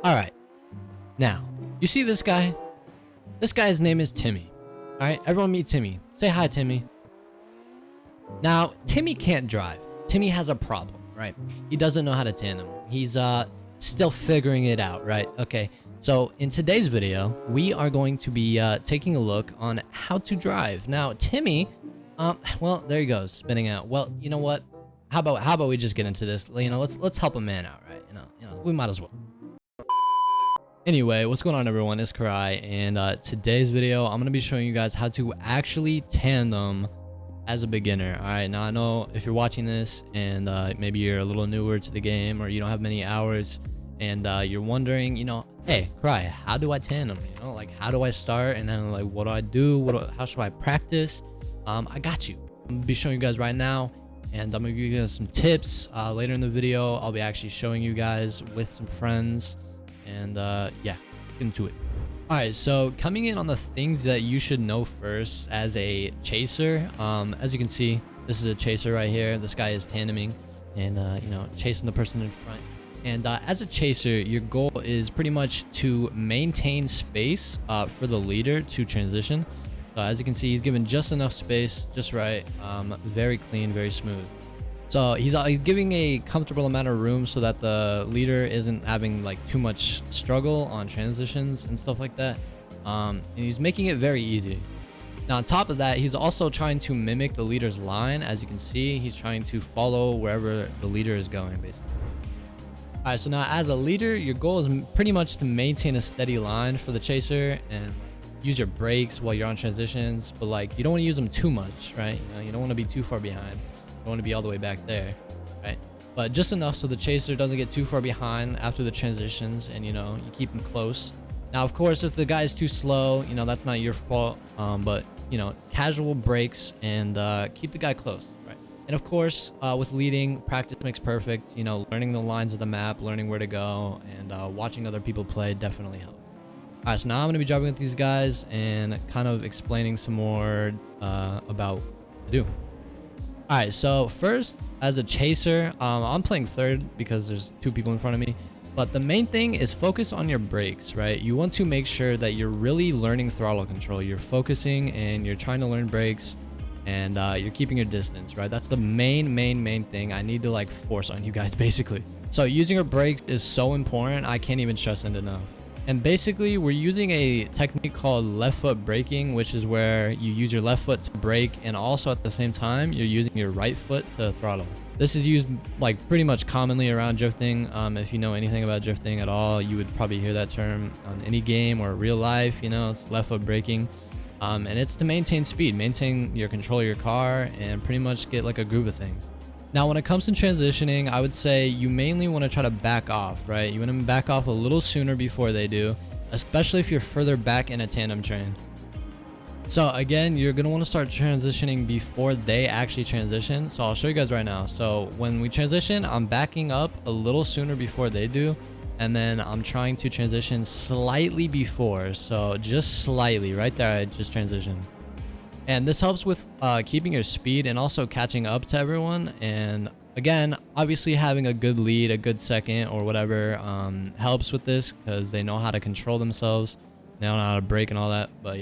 All right, now you see this guy. This guy's name is Timmy. All right, everyone meet Timmy. Say hi, Timmy. Now Timmy can't drive. Timmy has a problem, right? He doesn't know how to tandem. He's still figuring it out, right? Okay, so in today's video we are going to be taking a look on how to drive. Now Timmy, well, there he goes, spinning out. Well, you know what, how about we just get into this? You know, let's help a man out, right? You know, we might as well. Anyway, what's going on, everyone? It's CarX, and today's video I'm gonna be showing you guys how to actually tandem as a beginner. All right, now I know if you're watching this and maybe you're a little newer to the game, or you don't have many hours, and you're wondering, you know, hey CarX, how do I tandem? You know, like, how do I start, and then like, what do I do? How should I practice? I got you. I'm gonna be showing you guys right now, and I'm gonna give you guys some tips. Later in the video I'll be actually showing you guys with some friends, and yeah, let's get into it. All right, so coming in on the things that you should know first as a chaser. As you can see, this is a chaser right here. This guy is tandeming and you know, chasing the person in front. And as a chaser, your goal is pretty much to maintain space for the leader to transition. So as you can see, he's given just enough space, just right. Very clean, very smooth. So he's giving a comfortable amount of room so that the leader isn't having like too much struggle on transitions and stuff like that. And he's making it very easy. Now on top of that, he's also trying to mimic the leader's line. As you can see, he's trying to follow wherever the leader is going, basically. All right, so now as a leader, your goal is pretty much to maintain a steady line for the chaser and use your brakes while you're on transitions, but like, you don't want to use them too much, right? You know, you don't want to be too far behind. You don't want to be all the way back there, right? But just enough so the chaser doesn't get too far behind after the transitions, and you know, you keep him close. Now of course, if the guy is too slow, you know, that's not your fault, but you know, casual brakes and keep the guy close, right? And of course, with leading, practice makes perfect. You know, learning the lines of the map, learning where to go, and watching other people play definitely helps. All right, so now I'm going to be driving with these guys and kind of explaining some more about what to do. All right, so first, as a chaser, I'm playing third because there's two people in front of me. But the main thing is focus on your brakes, right? You want to make sure that you're really learning throttle control. You're focusing and you're trying to learn brakes, and you're keeping your distance, right? That's the main thing I need to like force on you guys, basically. So using your brakes is so important. I can't even stress it enough. And basically, we're using a technique called left foot braking, which is where you use your left foot to brake, and also at the same time, you're using your right foot to throttle. This is used like pretty much commonly around drifting. If you know anything about drifting at all, you would probably hear that term on any game or real life. You know, it's left foot braking. And it's to maintain speed, maintain your control of your car, and pretty much get like a groove of things. Now, when it comes to transitioning, I would say you mainly want to try to back off, right? You want to back off a little sooner before they do, especially if you're further back in a tandem train. So again, you're going to want to start transitioning before they actually transition. So I'll show you guys right now. So when we transition, I'm backing up a little sooner before they do. And then I'm trying to transition slightly before. So just slightly, right there, I just transitioned. And this helps with keeping your speed and also catching up to everyone. And again, obviously having a good lead, a good second or whatever, helps with this because they know how to control themselves. They know how to brake and all that. But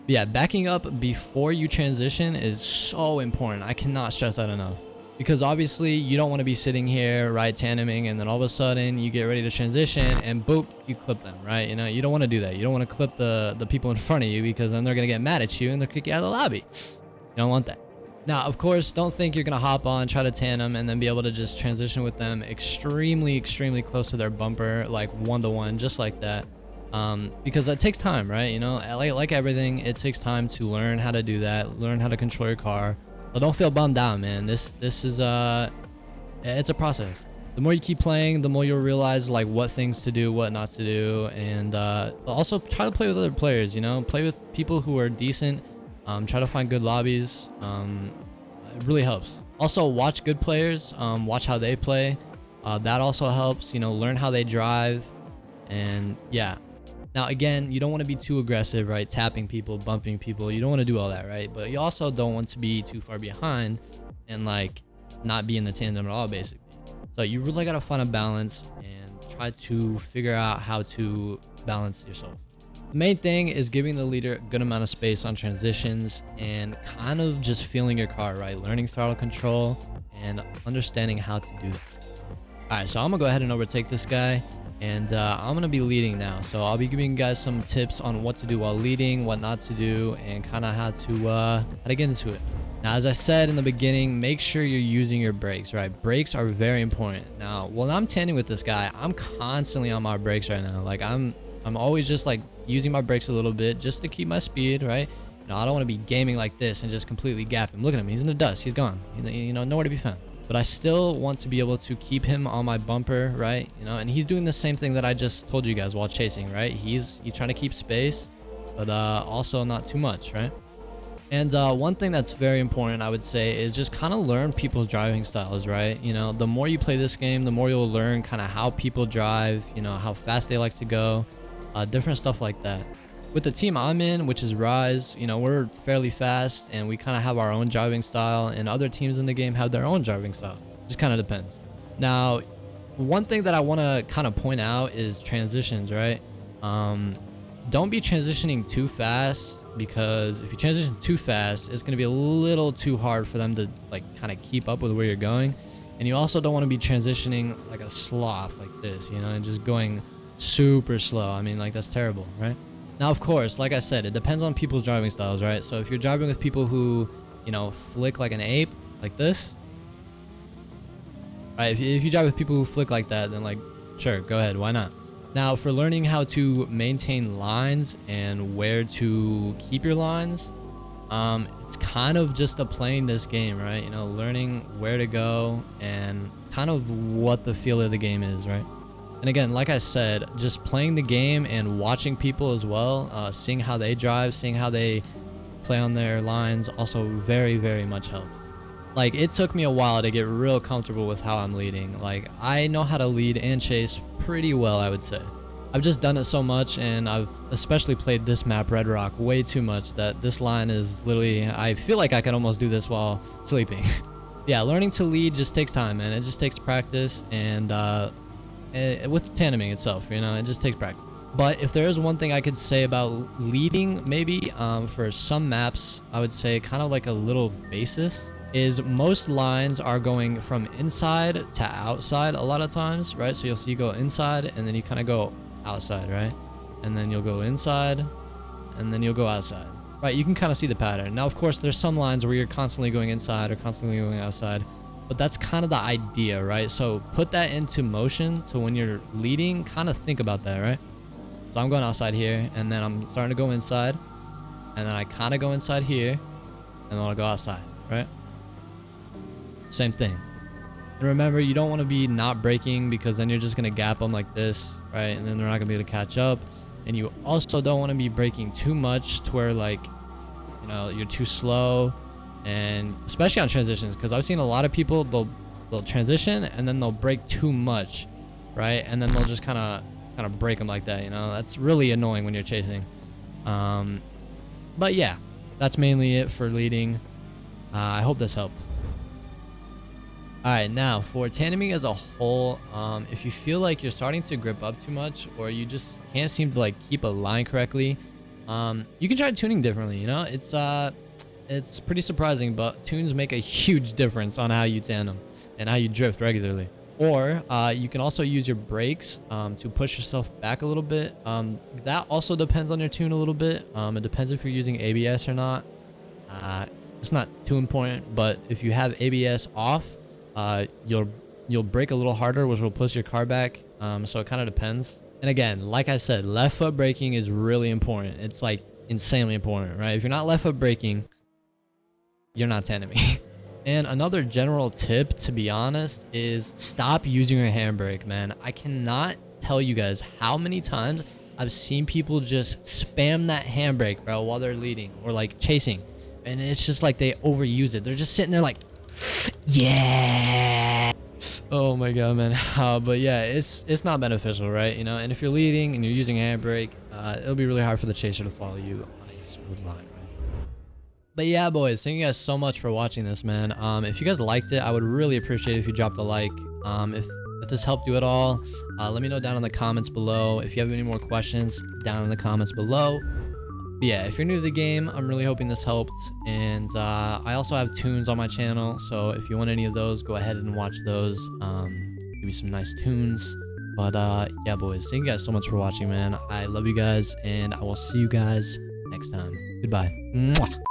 yeah, backing up before you transition is so important. I cannot stress that enough. Because obviously you don't want to be sitting here, right, tandeming, and then all of a sudden you get ready to transition and boop, you clip them, right? You know, you don't want to do that. You don't want to clip the people in front of you, because then they're going to get mad at you and they'll kick you out of the lobby. You don't want that. Now, of course, don't think you're going to hop on, try to tandem, and then be able to just transition with them extremely close to their bumper, like 1-to-1, just like that. Because it takes time, right? You know, like everything, it takes time to learn how to do that, learn how to control your car. So don't feel bummed out, man. This is it's a process. The more you keep playing, the more you'll realize like what things to do, what not to do, and also try to play with other players. You know, play with people who are decent. Try to find good lobbies. It really helps. Also, watch good players. Watch how they play. That also helps. You know, learn how they drive, and yeah. Now, again, you don't want to be too aggressive, right? Tapping people, bumping people. You don't want to do all that, right? But you also don't want to be too far behind and like not be in the tandem at all, basically. So you really got to find a balance, and try to figure out how to balance yourself. The main thing is giving the leader a good amount of space on transitions and kind of just feeling your car, right? Learning throttle control and understanding how to do that. All right, so I'm gonna go ahead and overtake this guy, and I'm gonna be leading now. So I'll be giving you guys some tips on what to do while leading, what not to do, and kind of how to get into it. Now, as I said in the beginning, make sure you're using your brakes, right? Brakes are very important. Now, when I'm tandem with this guy, I'm constantly on my brakes right now. Like I'm always just like using my brakes a little bit just to keep my speed, right? You know, I don't want to be gaming like this and just completely gap him. Look at him, he's in the dust, he's gone. You know, nowhere to be found. But I still want to be able to keep him on my bumper, right? You know, and he's doing the same thing that I just told you guys while chasing, right? He's trying to keep space, but also not too much, right? And one thing that's very important, I would say, is just kind of learn people's driving styles, right? You know, the more you play this game, the more you'll learn kind of how people drive, you know, how fast they like to go, different stuff like that. With the team I'm in, which is Rise, you know, we're fairly fast and we kind of have our own driving style, and other teams in the game have their own driving style. Just kind of depends. Now, one thing that I want to kind of point out is transitions, right? Don't be transitioning too fast, because if you transition too fast, it's going to be a little too hard for them to like kind of keep up with where you're going. And you also don't want to be transitioning like a sloth like this, you know, and just going super slow. I mean, like, that's terrible, right? Now, of course, like I said, it depends on people's driving styles, right? So if you're driving with people who, you know, flick like an ape, like this, right? If you drive with people who flick like that, then like, sure, go ahead, why not? Now, for learning how to maintain lines and where to keep your lines, it's kind of just playing this game, right? You know, learning where to go and kind of what the feel of the game is, right? And again, like I said, just playing the game and watching people as well, seeing how they drive, seeing how they play on their lines, also very, very much helps. Like, it took me a while to get real comfortable with how I'm leading. Like, I know how to lead and chase pretty well, I would say. I've just done it so much, and I've especially played this map, Red Rock, way too much, that this line is literally, I feel like I could almost do this while sleeping. Yeah, learning to lead just takes time, man. It just takes practice, and with tandeming itself, you know, it just takes practice. But if there is one thing I could say about leading, maybe for some maps, I would say kind of like a little basis, is most lines are going from inside to outside a lot of times, right? So you'll see you go inside and then you kind of go outside, right? And then you'll go inside and then you'll go outside, right? You can kind of see the pattern. Now, of course, there's some lines where you're constantly going inside or constantly going outside, but that's kind of the idea, right? So put that into motion. So when you're leading, kind of think about that, right? So I'm going outside here, and then I'm starting to go inside, and then I kind of go inside here, and then I'll go outside, right? Same thing. And remember, you don't want to be not braking, because then you're just going to gap them like this, right? And then they're not going to be able to catch up. And you also don't want to be braking too much to where, like, you know, you're too slow. And especially on transitions, because I've seen a lot of people, they'll transition and then they'll brake too much, right? And then they'll just kind of break them like that, you know? That's really annoying when you're chasing. But yeah, that's mainly it for leading. I hope this helped. Alright, now for tandeming as a whole, if you feel like you're starting to grip up too much, or you just can't seem to like keep a line correctly, you can try tuning differently, you know? It's pretty surprising, but tunes make a huge difference on how you tandem and how you drift regularly. Or you can also use your brakes to push yourself back a little bit. That also depends on your tune a little bit. It depends if you're using ABS or not. It's not too important, but if you have ABS off, you'll brake a little harder, which will push your car back. So it kind of depends. And again, like I said, left foot braking is really important. It's like insanely important, right? If you're not left foot braking, you're not tandeming. And another general tip, to be honest, is stop using your handbrake, man. I cannot tell you guys how many times I've seen people just spam that handbrake, bro, while they're leading or like chasing. And it's just like they overuse it. They're just sitting there like, yeah. Oh my god, man. But yeah, it's not beneficial, right? You know, and if you're leading and you're using a handbrake, it'll be really hard for the chaser to follow you on a smooth line. But yeah, boys, thank you guys so much for watching this, man. If you guys liked it, I would really appreciate it if you dropped a like. If if this helped you at all. Let me know down in the comments below. If you have any more questions, down in the comments below. But yeah, if you're new to the game, I'm really hoping this helped. And I also have tunes on my channel, so if you want any of those, go ahead and watch those. Give you some nice tunes. But yeah, boys, thank you guys so much for watching, man. I love you guys, and I will see you guys next time. Goodbye. Mwah.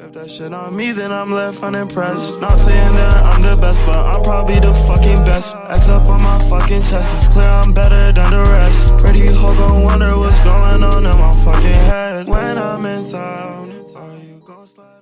If that shit on me, then I'm left unimpressed. Not saying that I'm the best, but I'm probably the fucking best. X up on my fucking chest, it's clear I'm better than the rest. Pretty hoe gon' wonder what's going on in my fucking head. When I'm in town, are you gon' slide?